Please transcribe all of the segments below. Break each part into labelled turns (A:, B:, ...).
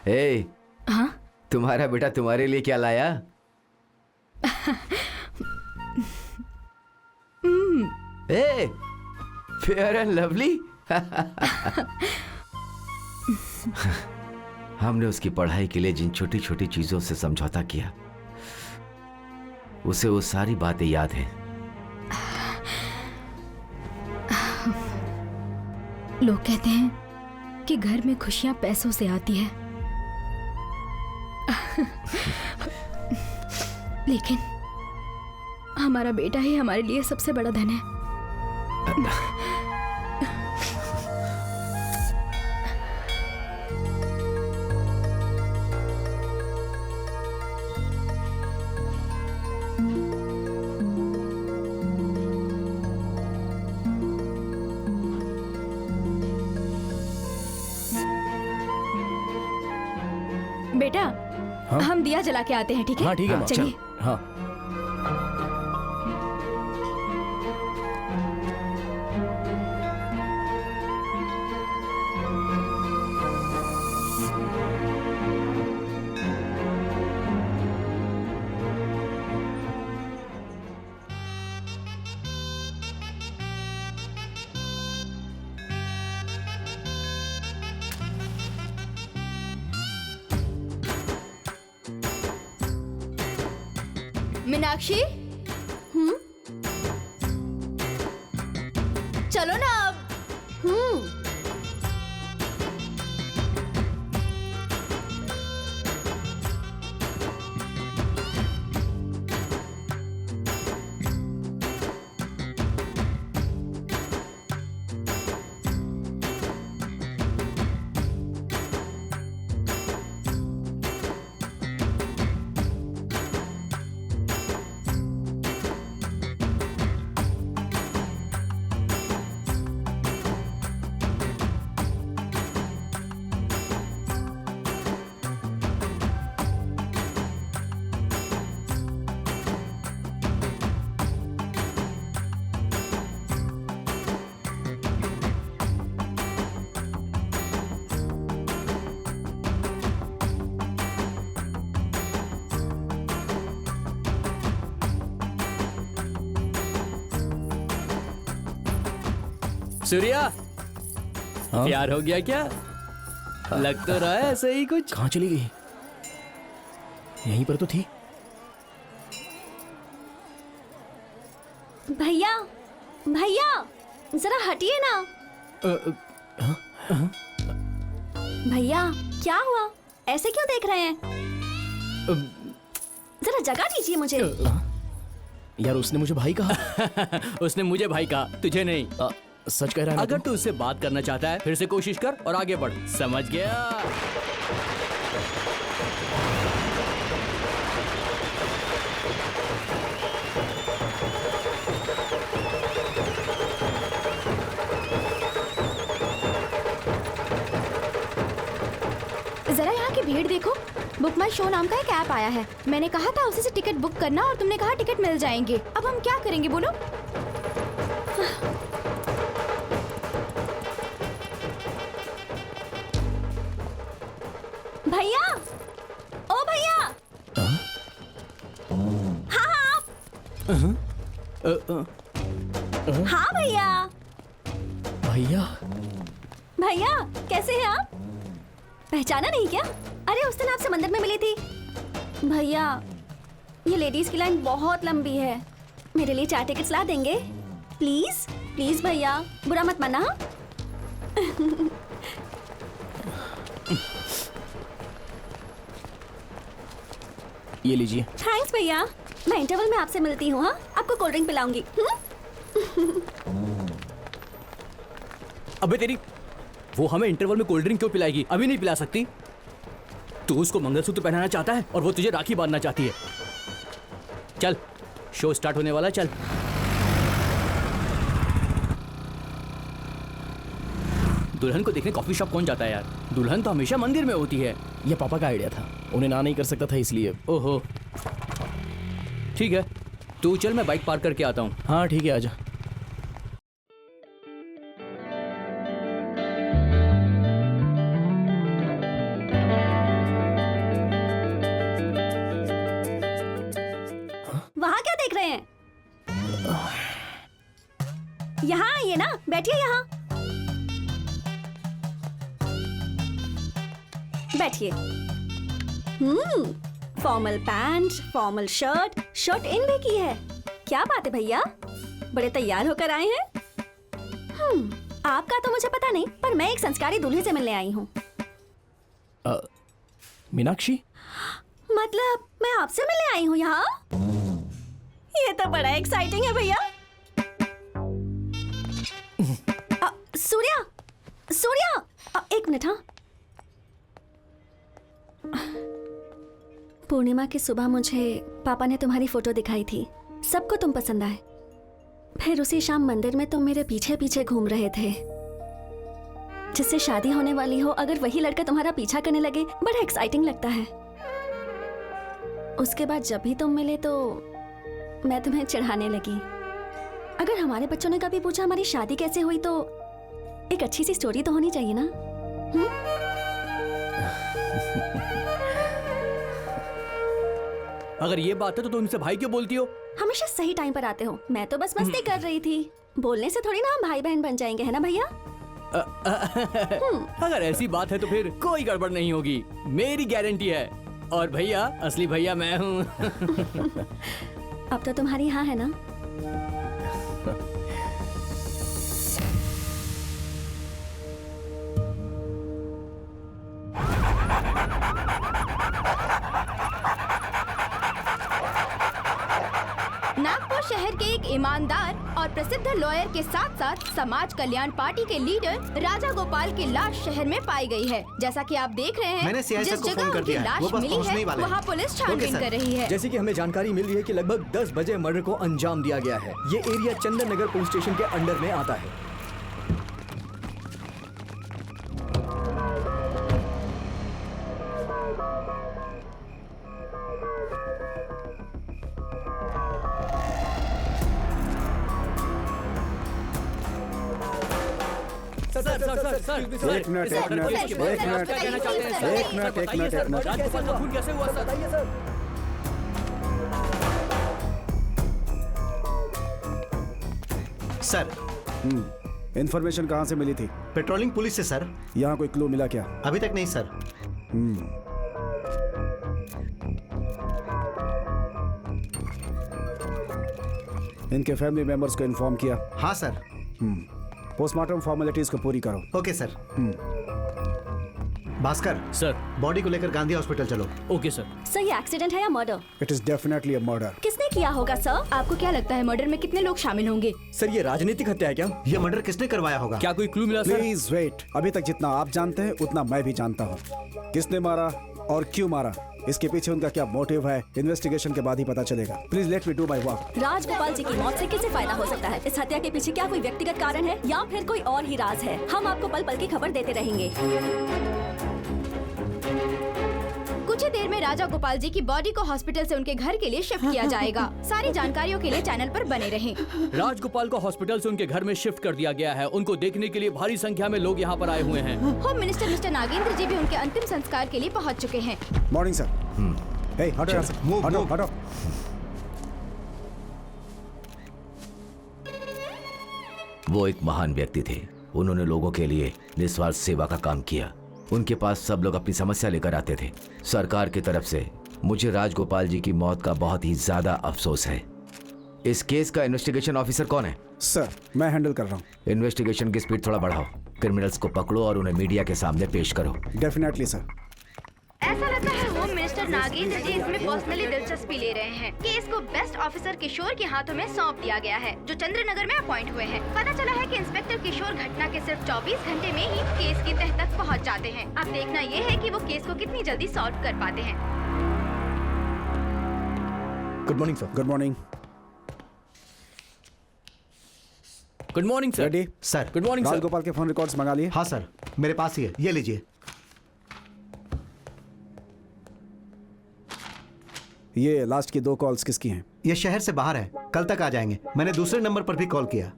A: ए,
B: हाँ?
A: तुम्हारा बेटा तुम्हारे लिए क्या लाया? ए, फेयर एंड लवली। हमने उसकी पढ़ाई के लिए जिन छोटी छोटी चीजों से समझौता किया, उसे वो सारी बातें याद हैं।
B: लोग कहते हैं कि घर में खुशियां पैसों से आती है, लेकिन हमारा बेटा ही हमारे लिए सबसे बड़ा धन है। बेटा,
C: हाँ?
B: हम दिया जला के आते हैं, ठीक है?
C: हाँ ठीक है माँ,
B: चलिए।
C: चल। हाँ।
B: मीनाक्षी, चलो ना अब।
D: सूर्या,
C: हाँ?
D: तैयार हो गया क्या? लग तो रहा है ऐसे ही कुछ।
C: कहाँ चली गई? यहीं पर तो थी।
B: भैया, भैया, जरा हटिए ना। भैया, क्या हुआ? ऐसे क्यों देख रहे हैं? जरा जगह दीजिए मुझे।
C: यार उसने मुझे भाई कहा।
D: उसने मुझे भाई कहा, तुझे नहीं।
C: सच कह रहा है ना
D: अगर
C: तू?
D: तू उससे बात करना चाहता है, फिर से कोशिश कर और आगे बढ़। समझ गया?
B: जरा यहाँ की भीड़ देखो। बुक माई शो नाम का एक ऐप आया है। मैंने कहा था उसी से टिकट बुक करना और तुमने कहा टिकट मिल जाएंगे। अब हम क्या करेंगे बोलो? भैया, ओ भैया, हाँ हाँ भैया।
C: भैया
B: भैया, कैसे हैं आप? पहचाना नहीं क्या? अरे उस दिन आपसे मंदिर में मिली थी। भैया, ये लेडीज की लाइन बहुत लंबी है। मेरे लिए 4 टिकट्स ला देंगे? प्लीज प्लीज भैया, बुरा मत माना।
C: ये लीजिए।
B: थैंक्स भैया, मैं इंटरवल में आपसे मिलती हूँ। हाँ, आपको कोल्ड ड्रिंक पिलाऊंगी।
D: अबे तेरी, वो हमें इंटरवल में कोल्ड ड्रिंक क्यों पिलाएगी? अभी नहीं पिला सकती। तू उसको मंगलसूत्र पहनाना चाहता है और वो तुझे राखी बांधना चाहती है। चल, शो स्टार्ट होने वाला है, चल। दुल्हन को देखने कॉफी शॉप कौन जाता है यार? दुल्हन तो हमेशा मंदिर में होती है।
C: ये पापा का आइडिया था, उन्हें ना नहीं कर सकता था इसलिए।
D: ओहो, ठीक है, तू चल, मैं बाइक पार्क करके आता हूँ।
C: हाँ ठीक है, आजा।
B: बैठिए यहाँ। बैठिए। Formal pant, formal shirt, shirt in भी की है। क्या बात है भैया, बड़े तैयार होकर आए हैं। आपका तो मुझे पता नहीं, पर मैं एक संस्कारी दूल्हे से मिलने आई हूँ।
C: मीनाक्षी,
B: मतलब मैं आपसे मिलने आई हूँ यहाँ? ये तो बड़ा एक्साइटिंग है भैया। सूर्या, सूर्या, एक मिनट। हाँ, पूर्णिमा की सुबह मुझे पापा ने तुम्हारी फोटो दिखाई थी। सबको तुम पसंद आए। फिर उसी शाम मंदिर में तुम मेरे पीछे पीछे घूम रहे थे। जिससे शादी होने वाली हो, अगर वही लड़का तुम्हारा पीछा करने लगे, बड़ा एक्साइटिंग लगता है। उसके बाद जब भी तुम मिले तो मैं तुम्हें चिढ़ाने लगी। अगर हमारे बच्चों ने कभी पूछा हमारी शादी कैसे हुई, तो एक अच्छी सी स्टोरी तो होनी चाहिए ना।
D: अगर ये बात है तो तुम इनसे भाई क्यों बोलती हो?
B: हमेशा सही टाइम पर आते हो। मैं तो बस मस्ती कर रही थी। बोलने से थोड़ी ना हम भाई बहन बन जाएंगे, है ना भैया?
D: अगर ऐसी बात है तो फिर कोई गड़बड़ नहीं होगी, मेरी गारंटी है। और भैया, असली भैया मैं हूँ।
B: अब तो तुम्हारी हाँ है ना?
E: नागपुर शहर के एक ईमानदार और प्रसिद्ध लॉयर के साथ साथ समाज कल्याण पार्टी के लीडर राजा गोपाल की लाश शहर में पाई गई है। जैसा कि आप देख रहे हैं,
F: मैंने CI
E: जिस
F: सर को
E: जगह
F: फोन कर
E: उनकी
F: दिया है।
E: लाश
F: वो बस
E: मिली
F: पहुंचने ही
E: है,
F: वाले हैं।
E: वहाँ पुलिस छानबीन
F: सर।
E: कर रही है।
C: जैसे कि हमें जानकारी मिल रही है कि लगभग 10 बजे मर्डर को अंजाम दिया गया है। ये area Chandan Nagar police station के अंडर में आता है।
G: एक मिनट, एक मिनट, एक मिनट, एक मिनट, एक मिनट, एक मिनट।
D: राजगोपाल का खून कैसे हुआ सर?
C: बताइए सर।
F: सर,
G: इन्फॉर्मेशन कहाँ से मिली थी?
F: पेट्रोलिंग पुलिस से सर।
G: यहाँ कोई क्लू मिला क्या?
F: अभी तक नहीं सर।
G: इनके फैमिली मेंबर्स को इन्फॉर्म किया?
F: हाँ सर।
G: पोस्टमार्टम फॉर्मेलिटीज को पूरी करो।
F: Okay sir. Bhaskar,
D: sir.
F: Body को लेकर गांधी हॉस्पिटल चलो।
D: Okay sir.
B: सर, ये एक्सीडेंट है या murder?
G: It is definitely a murder.
B: किसने किया होगा सर?
E: आपको क्या लगता है मर्डर में कितने लोग शामिल होंगे?
C: सर, ये राजनीतिक हत्या है क्या?
F: ये मर्डर किसने करवाया होगा?
D: क्या कोई क्लू मिला सर?
G: Please wait. अभी तक जितना आप जानते हैं उतना मैं भी जानता हूँ। किसने मारा और क्यों मारा, इसके पीछे उनका क्या मोटिव है, इन्वेस्टिगेशन के बाद ही पता चलेगा। Please let me do my work.
B: Rajgopal ji की मौत से किसे फायदा हो सकता है? इस हत्या के पीछे क्या कोई व्यक्तिगत कारण है या फिर कोई और ही राज है? हम आपको पल पल की खबर देते रहेंगे।
E: कुछ ही देर में राजा गोपाल जी की बॉडी को हॉस्पिटल से उनके घर के लिए शिफ्ट किया जाएगा। सारी जानकारियों के लिए चैनल पर बने रहें।
D: राजगोपाल को हॉस्पिटल से उनके घर में शिफ्ट कर दिया गया है। उनको देखने के लिए भारी संख्या में लोग यहाँ पर आए हुए हैं।
E: होम मिनिस्टर मिस्टर नागेंद्र जी भी उनके अंतिम संस्कार के लिए पहुँच चुके हैं।
G: Morning sir. हे, हटो यहाँ से। हटो, हटो।
A: वो एक महान व्यक्ति थे। उन्होंने लोगों के लिए निस्वार्थ सेवा का काम किया। उनके पास सब लोग अपनी समस्या लेकर आते थे। सरकार की तरफ से मुझे राजगोपाल जी की मौत का बहुत ही ज्यादा अफसोस है। इस केस का इन्वेस्टिगेशन ऑफिसर कौन है?
G: सर, मैं हैंडल कर रहा हूँ।
A: इन्वेस्टिगेशन की स्पीड थोड़ा बढ़ाओ। क्रिमिनल्स को पकड़ो और उन्हें मीडिया के सामने पेश करो।
G: Definitely sir.
E: ऐसा लगता है होम मिनिस्टर नागेंद्र जी इसमें पर्सनली दिलचस्पी ले रहे हैं। केस को बेस्ट ऑफिसर किशोर के हाथों में सौंप दिया गया है, जो चंद्रनगर में अपॉइंट हुए हैं। पता चला है कि इंस्पेक्टर किशोर घटना के सिर्फ 24 घंटे में ही केस की तह तक पहुंच जाते हैं। अब देखना ये है कि वो केस को कितनी जल्दी सॉल्व कर पाते हैं।
C: Good morning sir.
G: Good morning.
D: Good morning sir.
G: Ready?
F: Sir.
D: Good morning sir.
G: Rajagopal के फोन रिकॉर्ड्स मंगा लिए?
F: हाँ सर, मेरे पास ही है, ये लीजिए।
G: ये लास्ट की 2 कॉल्स किसकी हैं?
F: ये शहर से बाहर है, कल तक आ जाएंगे। मैंने दूसरे नंबर पर भी कॉल किया।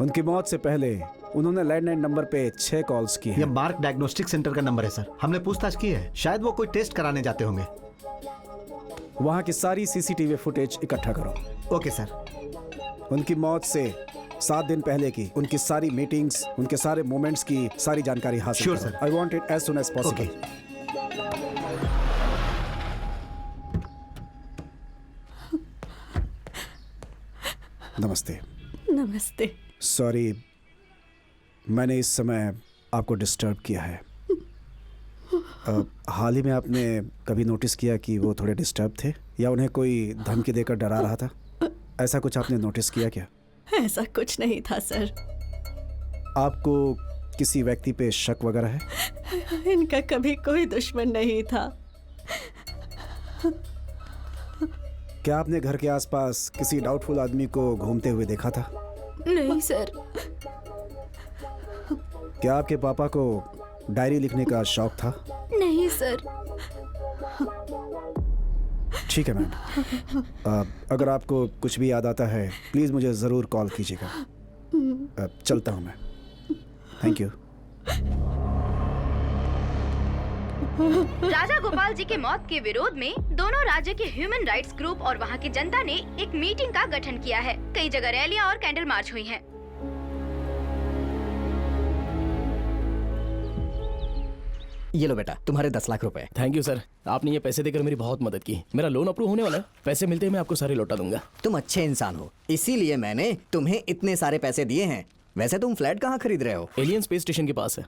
G: उनकी मौत से पहले उन्होंने लैंडलाइन नंबर पे 6 कॉल्स की
F: ये
G: हैं।
F: मार्क डायग्नोस्टिक सेंटर का नंबर है सर। हमने पूछताछ की है, शायद वो कोई टेस्ट कराने जाते होंगे।
G: वहाँ की सारी सीसीटीवी फुटेज इकट्ठा करो।
F: Okay sir.
G: उनकी मौत से 7 दिन पहले की उनकी सारी मीटिंग्स, उनके सारे मोमेंट्स की सारी जानकारी हासिल
F: Sure,
G: करो।
F: sir.
G: I want it as soon as possible. नमस्ते।
B: नमस्ते।
G: सॉरी, मैंने इस समय आपको डिस्टर्ब किया है। हाल ही में आपने कभी नोटिस किया कि वो थोड़े डिस्टर्ब थे या उन्हें कोई धमकी देकर डरा रहा था? ऐसा कुछ आपने नोटिस किया क्या?
B: ऐसा कुछ नहीं था सर।
G: आपको किसी व्यक्ति पे शक वगैरह है?
B: इनका कभी कोई दुश्मन नहीं था।
G: क्या आपने घर के आसपास किसी डाउटफुल आदमी को घूमते हुए देखा था?
B: नहीं सर।
G: क्या आपके पापा को डायरी लिखने का शौक था?
B: नहीं सर।
G: ठीक है मैम। अगर आपको कुछ भी याद आता है प्लीज मुझे जरूर कॉल कीजिएगा। चलता हूं मैं। Thank you.
E: राजा गोपाल जी के मौत के विरोध में दोनों राज्य के ह्यूमन राइट्स ग्रुप और वहाँ की जनता ने एक मीटिंग का गठन किया है। कई जगह रैलियां और कैंडल मार्च हुई हैं।
C: ये लो बेटा, तुम्हारे 10 लाख रुपए।
D: थैंक यू सर, आपने ये पैसे देकर मेरी बहुत मदद की। मेरा लोन अप्रूव होने वाला है, पैसे मिलते ही मैं आपको सारे लौटा दूंगा।
C: तुम अच्छे इंसान हो, इसीलिए मैंने तुम्हें इतने सारे पैसे दिए हैं। वैसे तुम फ्लैट कहाँ खरीद रहे हो?
D: एलियन स्पेस स्टेशन के पास है।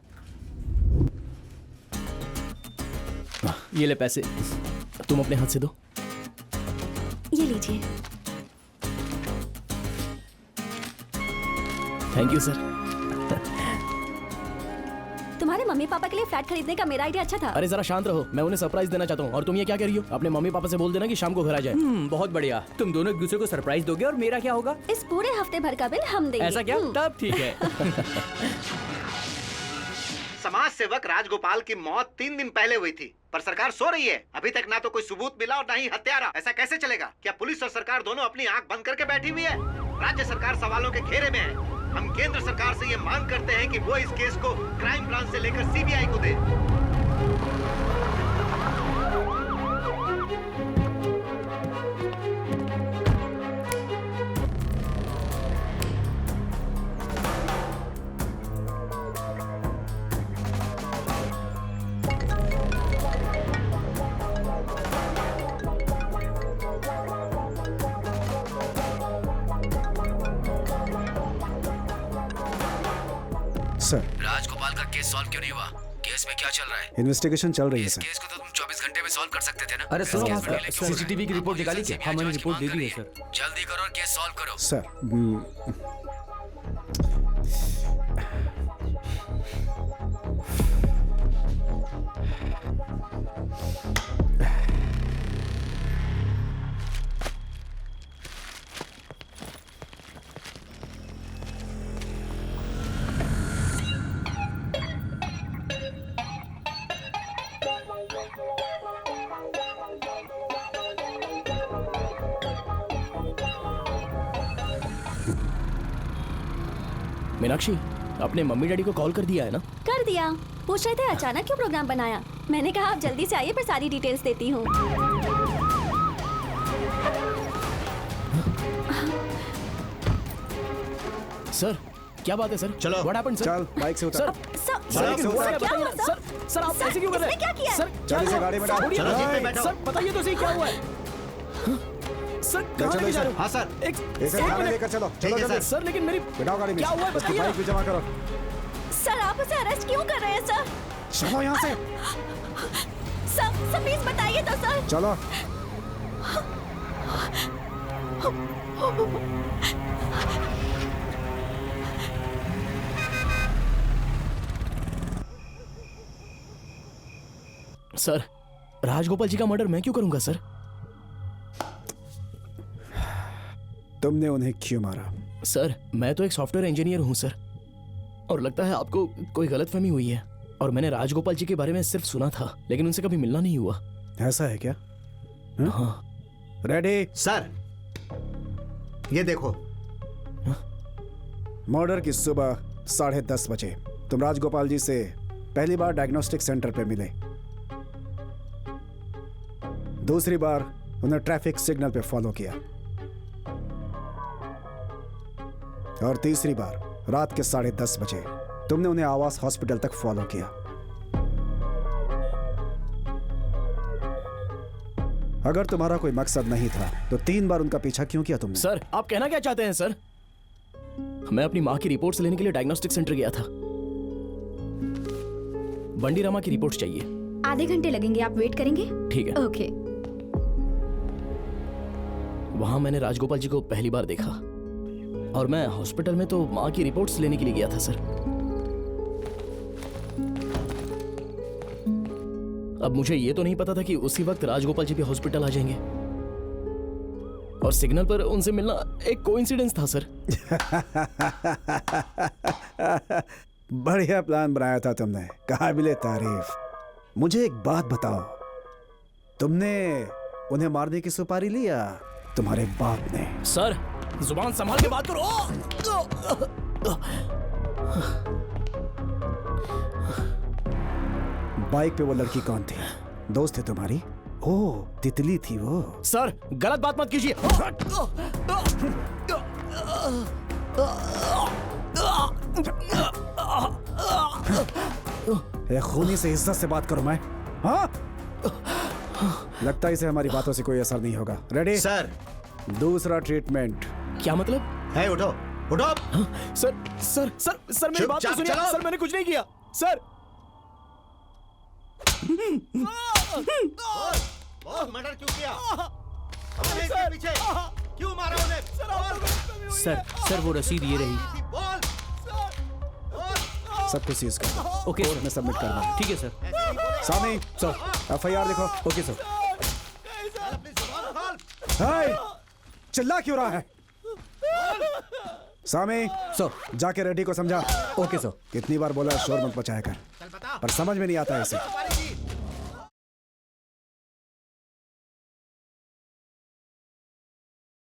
D: ये ले पैसे, तुम अपने हाथ से दो।
B: ये लीजिए।
D: Thank you sir.
B: तुम्हारे मम्मी पापा के लिए फ्लैट खरीदने का मेरा आइडिया अच्छा था।
D: अरे जरा शांत रहो, मैं उन्हें सरप्राइज देना चाहता हूँ और तुम ये क्या कर रही हो? अपने मम्मी पापा से बोल देना कि शाम को घर आ जाए।
H: बहुत बढ़िया। तुम दोनों एक दूसरे को सरप्राइज दोगे और मेरा क्या होगा?
B: इस पूरे हफ्ते भर का बिल हम देंगे।
H: ऐसा क्या? तब ठीक है।
F: समाज सेवक राजगोपाल की मौत 3 दिन पहले हुई थी, पर सरकार सो रही है। अभी तक ना तो कोई सबूत मिला और ना ही हत्यारा। ऐसा कैसे चलेगा? क्या पुलिस और सरकार दोनों अपनी आंख बंद करके बैठी हुई है? राज्य सरकार सवालों के घेरे में है। हम केंद्र सरकार से ये मांग करते हैं कि वो इस केस को क्राइम ब्रांच से लेकर सीबीआई को दे।
G: सर,
A: राजगोपाल का केस सॉल्व क्यों नहीं हुआ? केस में क्या चल रहा है?
G: इन्वेस्टिगेशन चल रही है
A: इस
G: सर।
A: केस को तो तुम 24 घंटे में सॉल्व कर सकते थे ना।
H: अरे सुनो,
A: इस केस में delay क्यों हो रहा है?
H: सीसीटीवी की रिपोर्ट निकाली क्या?
A: हाँ,
H: मैंने रिपोर्ट दे दी है सर।
A: जल्दी करो और केस सॉल्व करो।
G: सर,
D: मीनाक्षी, अपने मम्मी डैडी को कॉल कर दिया है ना?
B: कर दिया। पूछ रहे थे अचानक क्यों प्रोग्राम बनाया। मैंने कहा आप जल्दी से आइए, फिर सारी डिटेल्स देती हूँ।
D: सर, क्या बात है सर?
F: चलो।
D: What happened, sir?
G: चल बाइक से उतर।
D: सर,
B: सर,
G: लेकिन वो
B: सर, क्या
D: बताइए
B: हुआ
D: ना,
B: सर?
D: सर आप ऐसे क्यों कर रहे हैं?
B: इसने क्या किया?
D: सर,
G: चल इसे गाड़ी में डाल।
D: छोड़िए।
F: चलो, जीप में बैठो।
D: सर बताइए तो सही क्या हुआ है? सर कहाँ
G: चलो
D: लेके जा रहे हो?
F: हाँ सर।
D: एक
G: इसे थाने लेकर चलो। चलो
F: है,
G: जल्दी।
F: सर।
D: सर लेकिन मेरी
G: बिठाओ गाड़ी में।
D: क्या हुआ है
G: उसकी
D: बताइए
G: बाइक भी
D: ना।
G: जमा करो।
B: सर आप उसे अरेस्ट क्यों कर रहे हैं सर?
G: चलो यहाँ से।
B: सर प्लीज बताइए तो सर।
G: चलो।
D: सर, राजगोपाल जी का मर्डर मैं क्यों करूंगा सर?
G: तुमने उन्हें क्यों मारा?
D: सर, मैं तो एक सॉफ्टवेयर इंजीनियर हूं सर, और लगता है आपको कोई गलतफहमी हुई है। और मैंने राजगोपाल जी के बारे में सिर्फ सुना था, लेकिन उनसे कभी मिलना नहीं हुआ।
G: ऐसा है क्या?
D: हाँ।
G: रेडी?
F: सर, ये देखो।
G: मर्डर की सुबह 10:30 बजे तुम राजगोपाल जी से पहली बार डायग्नोस्टिक सेंटर पे मिले। दूसरी बार उन्हें ट्रैफिक सिग्नल पे फॉलो किया। और तीसरी बार रात के 10:30 बजे तुमने उन्हें आवास हॉस्पिटल तक फॉलो किया। अगर तुम्हारा कोई मकसद नहीं था तो 3 बार उनका पीछा क्यों किया तुमने?
H: सर आप कहना क्या चाहते हैं सर? मैं अपनी माँ की रिपोर्ट्स लेने के लिए डायग्नोस्टिक सेंटर गया था। बंडी रामा की रिपोर्ट्स चाहिए।
B: आधे घंटे लगेंगे, आप वेट करेंगे?
H: ठीक है।
B: ओके।
H: वहां मैंने राजगोपाल जी को पहली बार देखा और मैं हॉस्पिटल में तो माँ की रिपोर्ट्स लेने के लिए गया था सर। अब मुझे ये तो नहीं पता था कि उसी वक्त राजगोपाल जी भी हॉस्पिटल आ जाएंगे और सिग्नल पर उनसे मिलना एक कोइंसिडेंस था सर।
G: बढ़िया प्लान बनाया था तुमने, काबिले तारीफ। मुझे एक बात बताओ, तुमने उन्हें मारने की सुपारी ली या तुम्हारे बाप ने?
H: सर जुबान संभाल के बात करो।
G: बाइक पे वो लड़की कौन थी? दोस्त थी तुम्हारी? ओह, तितली थी वो।
H: सर गलत बात मत कीजिए।
G: खूनी से इज्जत से बात करूं मैं? हाँ? लगता है इसे हमारी बातों से कोई असर नहीं होगा। रेडी?
F: सर।
G: दूसरा ट्रीटमेंट।
H: क्या मतलब?
F: है, उठो उठो।
H: सर सर सर सर मेरी बात तो
F: चुपचाप
H: सुनिए।
F: चलो।
H: सर मैंने कुछ नहीं किया सर।
F: मर्डर क्यों किया? अपने इसके पीछे क्यों मारा उन्हें?
D: सर वो रसीद ये रही।
F: बोल।
G: सब कुछ सीज कर दो।
D: ओके
G: कोर्ट में सबमिट कर दो।
D: ठीक है सर।
G: सामी,
D: सर
G: FIR लिखो।
D: Okay sir.
F: अपनी जुबान खोल।
G: हाय, चिल्ला क्यों रहा है? सामी,
D: सर
G: जाके रेड्डी को समझा।
D: Okay sir.
G: कितनी बार बोला शोर मत मचाया कर,
F: चल बता।
G: पर समझ में नहीं आता है इसे।